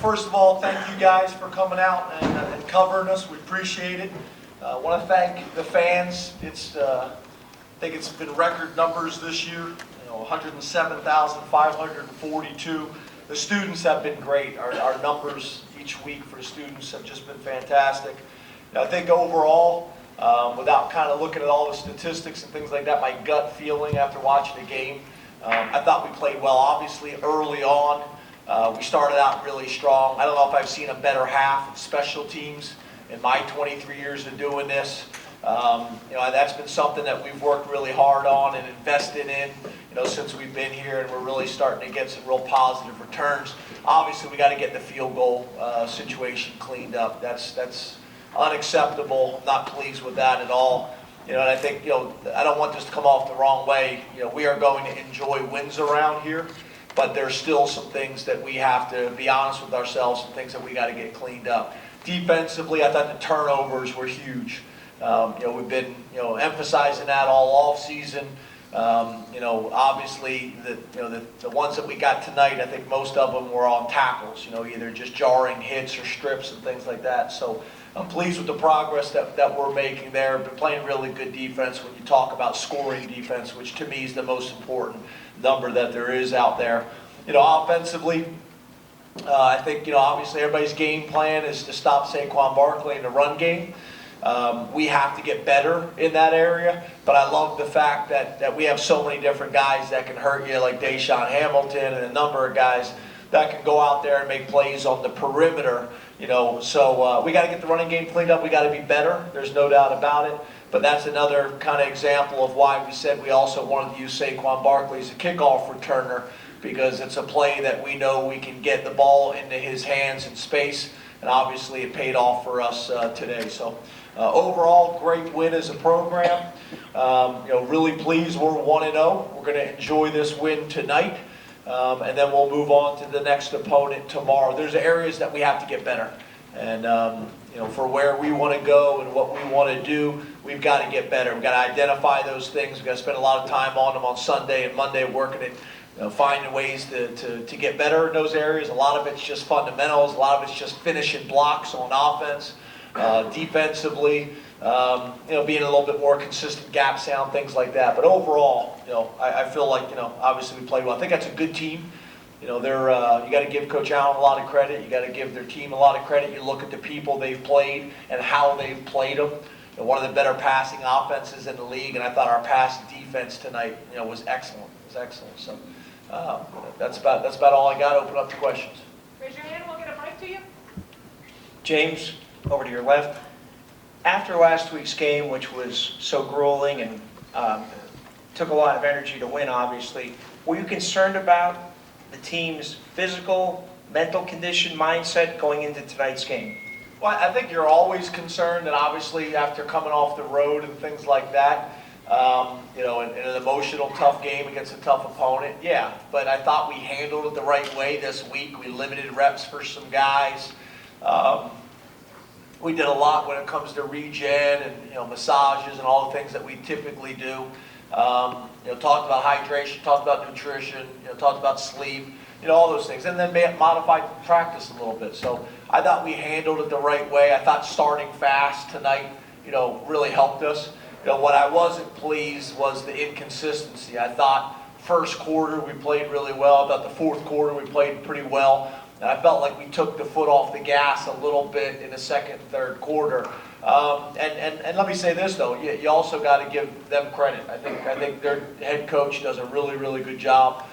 First of all, thank you guys for coming out and covering us. We appreciate it. I want to thank the fans. I think it's been record numbers this year. 107,542. The students have been great. Our numbers each week for the students have just been fantastic. I think overall, without kind of looking at all the statistics and things like that, my gut feeling after watching the game, I thought we played well. Obviously, early on, we started out really strong. I don't know if I've seen a better half of special teams in my 23 years of doing this. That's been something that we've worked really hard on and invested in, since we've been here, and we're really starting to get some real positive returns. Obviously, we got to get the field goal situation cleaned up. That's unacceptable. I'm not pleased with that at all. And I think, I don't want this to come off the wrong way. We are going to enjoy wins around here, but there's still some things that we have to be honest with ourselves, some things that we got to get cleaned up. Defensively, I thought the turnovers were huge. We've been, emphasizing that all off season. Obviously the ones that we got tonight, I think most of them were on tackles, either just jarring hits or strips and things like that. So I'm pleased with the progress that we're making there. Been playing really good defense when you talk about scoring defense, which to me is the most important number that there is out there. Offensively, I think, obviously everybody's game plan is to stop Saquon Barkley in the run game. We have to get better in that area, but I love the fact that we have so many different guys that can hurt you, like DaeSean Hamilton and a number of guys that can go out there and make plays on the perimeter. So we got to get the running game cleaned up. We got to be better. There's no doubt about it. But that's another kind of example of why we said we also wanted to use Saquon Barkley as a kickoff returner, because it's a play that we know we can get the ball into his hands in space, and obviously it paid off for us today. So overall, great win as a program. Really pleased we're 1-0. We're going to enjoy this win tonight, and then we'll move on to the next opponent tomorrow. There's areas that we have to get better, and for where we want to go and what we want to do, we've got to get better. We've got to identify those things. We've got to spend a lot of time on them on Sunday and Monday working it. Finding ways to get better in those areas. A lot of it's just fundamentals. A lot of it's just finishing blocks on offense. Defensively, being a little bit more consistent gap sound, things like that. But overall, I feel like, obviously we played well. I think that's a good team. They're you got to give Coach Allen a lot of credit. You got to give their team a lot of credit. You look at the people they've played and how they've played them. One of the better passing offenses in the league, and I thought our pass defense tonight, was excellent. It was excellent. So that's about all I got. Open up to questions. Raise your hand. We'll get a mic to you. James, over to your left. After last week's game, which was so grueling and took a lot of energy to win, obviously, were you concerned about the team's physical, mental condition, mindset going into tonight's game? Well, I think you're always concerned, and obviously after coming off the road and things like that, in an emotional, tough game against a tough opponent, yeah. But I thought we handled it the right way this week. We limited reps for some guys. We did a lot when it comes to regen and massages and all the things that we typically do. Talked about hydration, talked about nutrition, talked about sleep, all those things, and then modified practice a little bit. So I thought we handled it the right way. I thought starting fast tonight, really helped us. What I wasn't pleased was the inconsistency. I thought first quarter we played really well. I thought the fourth quarter we played pretty well. And I felt like we took the foot off the gas a little bit in the second and third quarter. And let me say this though, you also got to give them credit. I think their head coach does a really, really good job.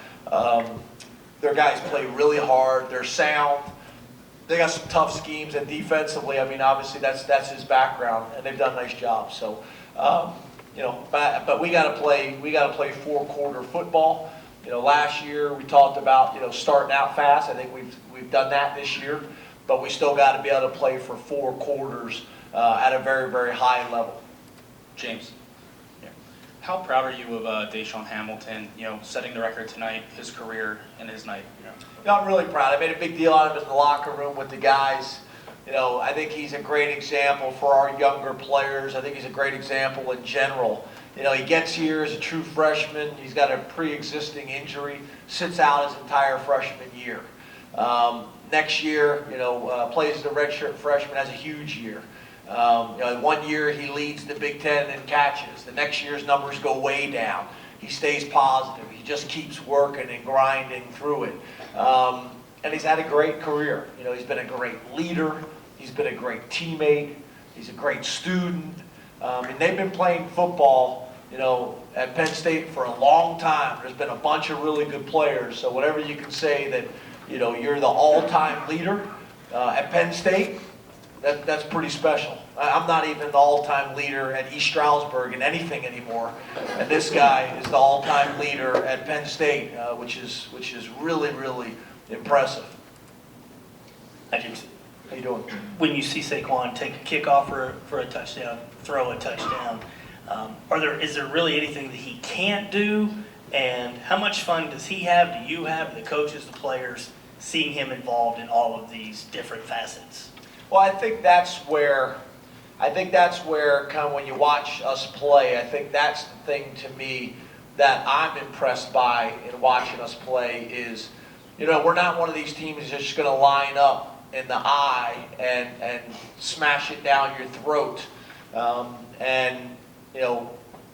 Their guys play really hard. They're sound. They got some tough schemes, and defensively, obviously that's his background, and they've done a nice job. So, but we got to play 4-quarter football. Last year we talked about starting out fast. I think we've done that this year, but we still got to be able to play for 4 quarters at a very, very high level. James, how proud are you of DaeSean Hamilton? Setting the record tonight, his career and his night. I'm really proud. I made a big deal out of it in the locker room with the guys. I think he's a great example for our younger players. I think he's a great example in general. He gets here as a true freshman. He's got a pre-existing injury, sits out his entire freshman year. next year, plays as a redshirt freshman, has a huge year. 1 year he leads the Big Ten in catches. The next year's numbers go way down. He stays positive. He just keeps working and grinding through it. And he's had a great career. He's been a great leader. He's been a great teammate. He's a great student. And they've been playing football, at Penn State for a long time. There's been a bunch of really good players. So whatever you can say that, you're the all-time leader at Penn State, that's pretty special. I'm not even the all-time leader at East Stroudsburg in anything anymore. And this guy is the all-time leader at Penn State, which is really, really impressive. Hi, James. How you doing? When you see Saquon take a kickoff for a touchdown, throw a touchdown, is there really anything that he can't do? And how much fun does he have, do you have, the coaches, the players, seeing him involved in all of these different facets? Well, I think that's where kind of when you watch us play, I think that's the thing to me that I'm impressed by in watching us play is, we're not one of these teams that's just going to line up in the eye and smash it down your throat.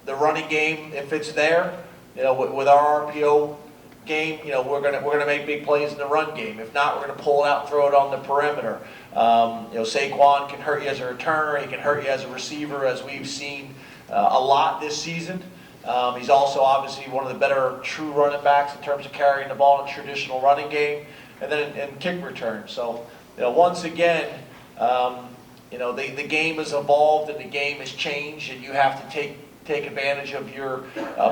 The running game, if it's there, with our RPO game, we're gonna make big plays in the run game. If not, we're gonna pull it out and throw it on the perimeter. Saquon can hurt you as a returner. He can hurt you as a receiver, as we've seen a lot this season. He's also obviously one of the better true running backs in terms of carrying the ball in a traditional running game, and then in kick return. So, once again, the game has evolved and the game has changed, and you have to take advantage of your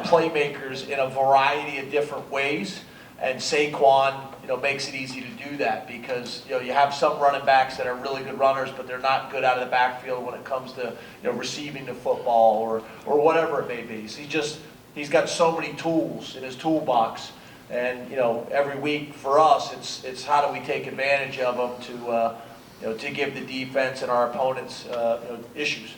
playmakers in a variety of different ways. And Saquon, makes it easy to do that because, you have some running backs that are really good runners, but they're not good out of the backfield when it comes to, receiving the football or whatever it may be. So he's got so many tools in his toolbox. And, every week for us, it's how do we take advantage of them to give the defense and our opponents, issues.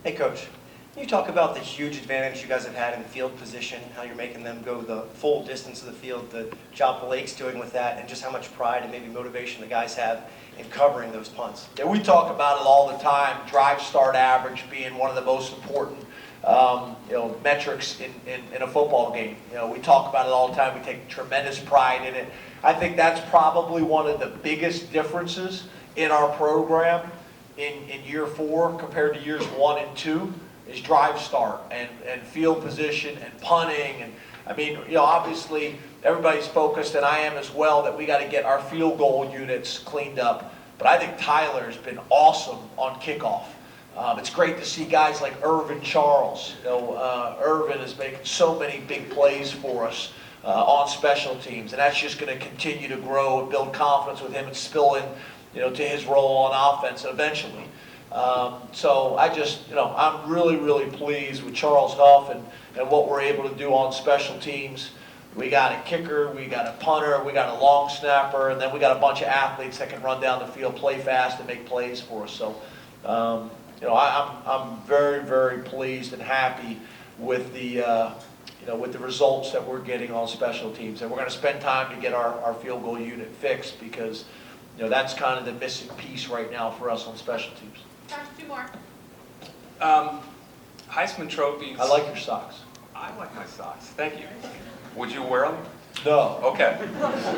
Hey, Coach, can you talk about the huge advantage you guys have had in the field position, how you're making them go the full distance of the field, the job Blake's doing with that, and just how much pride and maybe motivation the guys have in covering those punts? Yeah, we talk about it all the time, drive start average being one of the most important metrics in a football game. We talk about it all the time. We take tremendous pride in it. I think that's probably one of the biggest differences in our program in year 4 compared to years 1 and 2 is drive start and field position and punting. And I mean, obviously everybody's focused, and I am as well, that we got to get our field goal units cleaned up. But I think Tyler's been awesome on kickoff. It's great to see guys like Irvin Charles. Irvin is making so many big plays for us on special teams, and that's just going to continue to grow and build confidence with him and spill in, to his role on offense eventually. So I'm really, really pleased with Charles Huff and what we're able to do on special teams. We got a kicker, we got a punter, we got a long snapper, and then we got a bunch of athletes that can run down the field, play fast, and make plays for us. So, I'm very, very pleased and happy with the with the results that we're getting on special teams, and we're going to spend time to get our field goal unit fixed because that's kind of the missing piece right now for us on special teams. Josh, 2 more. Heisman trophies. I like your socks. I like my socks. Thank you. Would you wear them? No, Okay.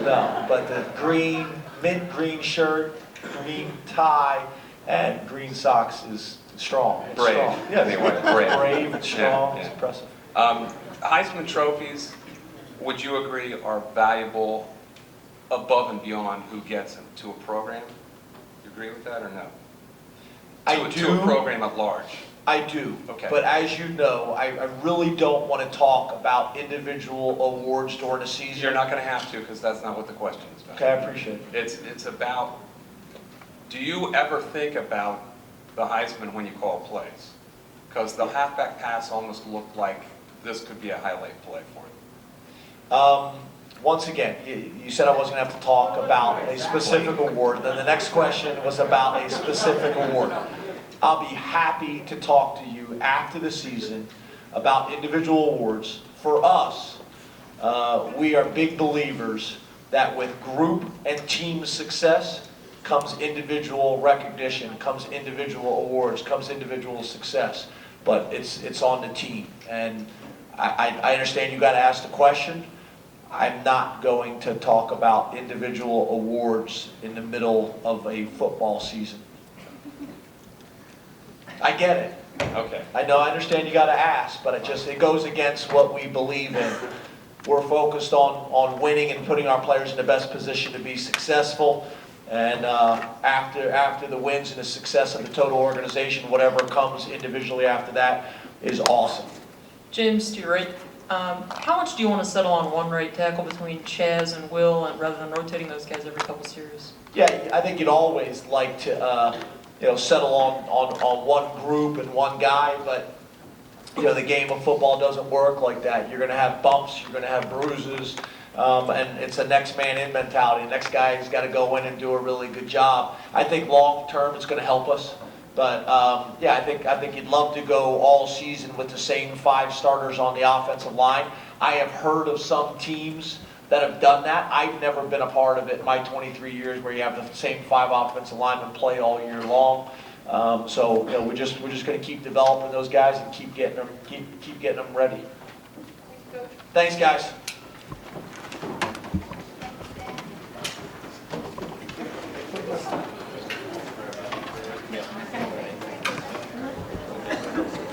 no, but the mint green shirt, green tie, and green socks is strong. It's Brave. strong. Yeah, Anyway, brave. brave and strong. Yeah, It's yeah. impressive. Heisman trophies, would you agree, are valuable above and beyond who gets them to a program? You agree with that or no? I To do. a program at large. I do. Okay. But as you know, I really don't want to talk about individual awards during the season. You're not going to have to because that's not what the question is about. Okay, I appreciate it. It's about, do you ever think about the Heisman when you call plays? Because the halfback pass almost looked like this could be a highlight play for you. Once again, you said I wasn't going to have to talk about a specific award. Then the next question was about a specific award. I'll be happy to talk to you after the season about individual awards. For us, we are big believers that with group and team success comes individual recognition, comes individual awards, comes individual success. But it's on the team. And I understand you got to ask the question. I'm not going to talk about individual awards in the middle of a football season. I get it. Okay. I know, I understand you got to ask, but it goes against what we believe in. We're focused on winning and putting our players in the best position to be successful. And after the wins and the success of the total organization, whatever comes individually after that is awesome. James, to your right, how much do you want to settle on one right tackle between Chaz and Will, and rather than rotating those guys every couple series? Yeah, I think you'd always like to settle on one group and one guy, but the game of football doesn't work like that. You're going to have bumps, you're going to have bruises, and it's a next man in mentality. The next guy's got to go in and do a really good job. I think long term it's going to help us. But yeah, I think you'd love to go all season with the same 5 starters on the offensive line. I have heard of some teams that have done that. I've never been a part of it in my 23 years where you have the same 5 offensive linemen play all year long. So we're just going to keep developing those guys and keep getting them ready. Coach. Thanks, guys.